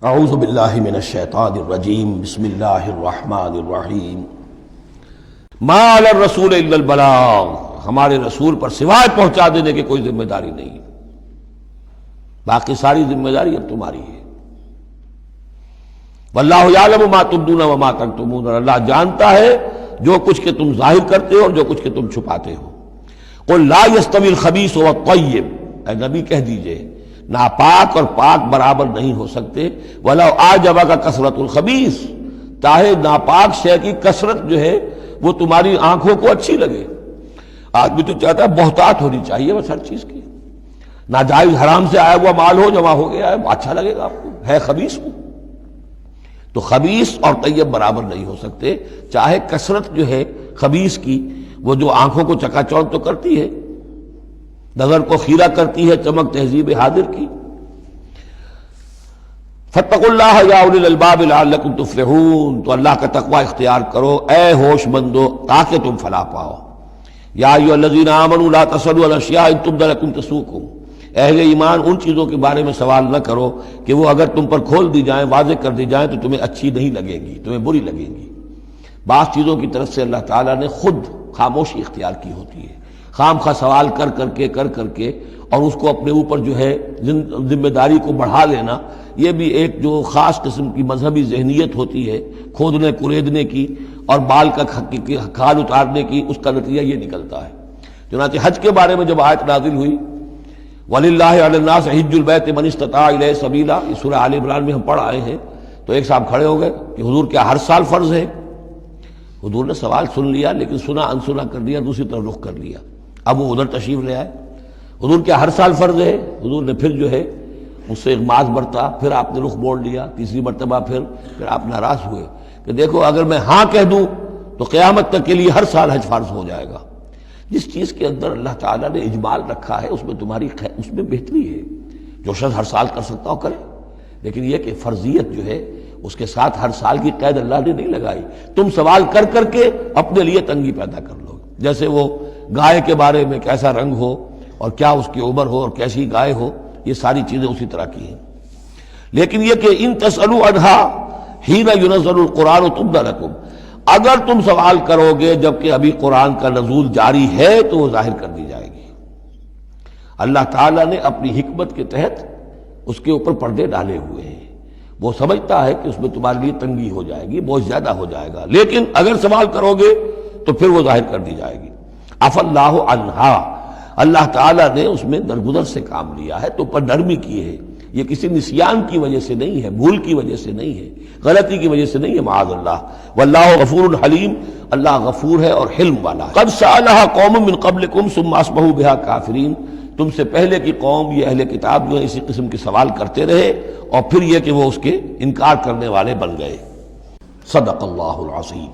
اعوذ باللہ من الشیطان الرجیم بسم اللہ الرحمن الرحیم ما علی الرسول الا البلاغ، ہمارے رسول پر سوائے پہنچا دینے کی کوئی ذمہ داری نہیں، باقی ساری ذمہ داری اب تمہاری ہے۔ واللہ یعلم ما تبدون وما تکتمون، اور اللہ جانتا ہے جو کچھ کہ تم ظاہر کرتے ہو اور جو کچھ کہ تم چھپاتے ہو۔ قل لا یستوی الخبیث والطیب، اے نبی کہہ دیجئے ناپاک اور پاک برابر نہیں ہو سکتے۔ وَلَوْ أَعْجَبَكَ کثرت الخبیث، چاہے ناپاک شے کی کثرت جو ہے وہ تمہاری آنکھوں کو اچھی لگے۔ آدمی تو چاہتا ہے بہتات ہونی چاہیے بس ہر چیز کی، ناجائز حرام سے آیا ہوا مال ہو جمع ہو گیا ہے اچھا لگے گا آپ کو، ہے خبیث ہو۔ تو خبیث اور طیب برابر نہیں ہو سکتے، چاہے کثرت جو ہے خبیث کی وہ جو آنکھوں کو چکا چوندھ تو کرتی ہے، نظر کو خیرہ کرتی ہے، چمک تہذیب حاضر کی۔ فاتقوا اللہ یا اولی الالباب لعلکم تفلحون، تو اللہ کا تقوی اختیار کرو اے ہوش مندو تاکہ تم فلاح پاؤ۔ یا ایھا الذین آمنوا لا تسألوا عن اشیاء ان تبد لکم تسؤکم، اہل ایمان ان چیزوں کے بارے میں سوال نہ کرو کہ وہ اگر تم پر کھول دی جائیں، واضح کر دی جائیں تو تمہیں اچھی نہیں لگے گی، تمہیں بری لگیں گی۔ بعض چیزوں کی طرف سے اللہ تعالیٰ نے خود خاموشی اختیار کی ہوتی ہے، خام خواہ سوال کر کر کے اور اس کو اپنے اوپر جو ہے ذمہ داری کو بڑھا لینا، یہ بھی ایک جو خاص قسم کی مذہبی ذہنیت ہوتی ہے، کھودنے کریدنے کی اور بال کا کھال اتارنے کی، اس کا نتیجہ یہ نکلتا ہے۔ چنانچہ حج کے بارے میں جب آیت نازل ہوئی وَلِلَّهِ عَلَى النَّاسِ حِجُّ الْبَيْتِ مَنِ اسْتَطَاعَ إِلَيْهِ سَبِيلًا، یہ سورہ آل عمران میں ہم پڑھ آئے ہیں۔ تو ایک صاحب کھڑے ہو گئے کہ حضور کیا ہر سال فرض ہے؟ حضور نے سوال سن لیا لیکن سنا انسنا کر دیا، دوسری طرف رخ کر لیا۔ اب وہ ادھر تشریف لے آئے، حضور کیا ہر سال فرض ہے؟ حضور نے پھر جو ہے اس سے اغماض برتا، پھر آپ نے رخ موڑ لیا، تیسری مرتبہ پھر آپ ناراض ہوئے کہ دیکھو اگر میں ہاں کہہ دوں تو قیامت تک کے لیے ہر سال حج فرض ہو جائے گا۔ جس چیز کے اندر اللہ تعالیٰ نے اجمال رکھا ہے اس میں تمہاری اس میں بہتری ہے، جو شخص ہر سال کر سکتا ہو کرے، لیکن یہ کہ فرضیت جو ہے اس کے ساتھ ہر سال کی قید اللہ نے نہیں لگائی۔ تم سوال کر کے اپنے لیے تنگی پیدا کر لو، جیسے وہ گائے کے بارے میں کیسا رنگ ہو اور کیا اس کی عمر ہو اور کیسی گائے ہو، یہ ساری چیزیں اسی طرح کی ہیں۔ لیکن یہ کہ ان تسألوا عنہا حین ینزل القرآن تبد لکم، اگر تم سوال کرو گے جبکہ ابھی قرآن کا نزول جاری ہے تو وہ ظاہر کر دی جائے گی۔ اللہ تعالیٰ نے اپنی حکمت کے تحت اس کے اوپر پردے ڈالے ہوئے ہیں، وہ سمجھتا ہے کہ اس میں تمہارے لیے تنگی ہو جائے گی، بہت زیادہ ہو جائے گا، لیکن اگر سوال کرو گے تو پھر وہ ظاہر کر دی جائے گی۔ عفا اللہ عنہا، اللہ تعالیٰ نے اس میں درگزر سے کام لیا ہے، تو پر نرمی کی ہے، یہ کسی نسیان کی وجہ سے نہیں ہے، بھول کی وجہ سے نہیں ہے، غلطی کی وجہ سے نہیں ہے، معاذ اللہ۔ واللہ غفور حلیم، اللہ غفور ہے اور حلم والا ہے۔ قد سألها قوم من قبلکم ثم اصبحوا بها کافرین، تم سے پہلے کی قوم یہ اہل کتاب جو ہے اسی قسم کے سوال کرتے رہے اور پھر یہ کہ وہ اس کے انکار کرنے والے بن گئے۔ صدق اللہ العظیم۔